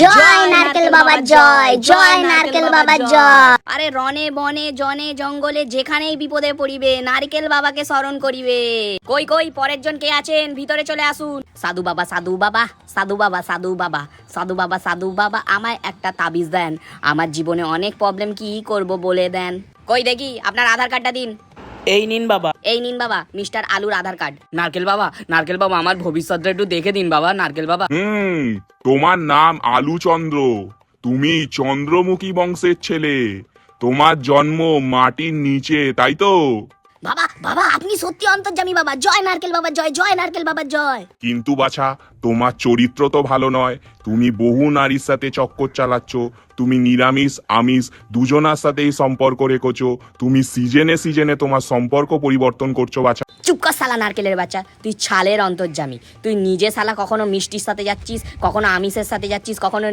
জয় নারকেল বাবা জয়, জয় নারকেল বাবা জয়। আরে রনে বনে জনে জঙ্গলে যেখানেই বিপদে পড়িবে নারকেল বাবাকে স্মরণ করিবে। কই কই পরের জন কে আছেন ভিতরে চলে আসুন। সাধু বাবা সাধু বাবা সাধু বাবা সাধু বাবা সাধু বাবা সাধু বাবা আমায় একটা তাবিজ দেন, আমার জীবনে অনেক প্রবলেম, কি করব বলে দেন। কই দেখি আপনার আধার কার্ডটা দিন। এই নিন বাবা। এই নিন বাবা মিস্টার আলুর আধার কার্ড। নারকেল বাবা আমার ভবিষ্যৎটা একটু দেখে দিন বাবা। নারকেল বাবা, তোমার নাম আলুচন্দ্র, তুমি চন্দ্রমুখী বংশের ছেলে, তোমার জন্ম মাটির নিচে, তাই তো? বাবা বাবা আপনি সত্যি অন্তর্যামী বাবা, জয় নারকেল বাবা জয়, জয় নারকেল বাবা জয়। কিন্তু বাছা, তোমার চরিত্র তো ভালো নয়। তুমি বহু নারীর সাথে চক্কর চালাচ্ছ, তুমি নিরামিষ আমিষ দুজনার সাথেই সম্পর্ক রেখেছো, তুমি সিজনে সিজনে তোমার সম্পর্ক পরিবর্তন করছো বাছা। চুপ কর শালা নারকেলের বাচ্চা, তুই ছালের অন্তর্যামী। তুই নিজে শালা কখনো মিষ্টির সাথে যাচ্ছিস, কখনো আমিষের সাথে যাচ্ছিস, কখনো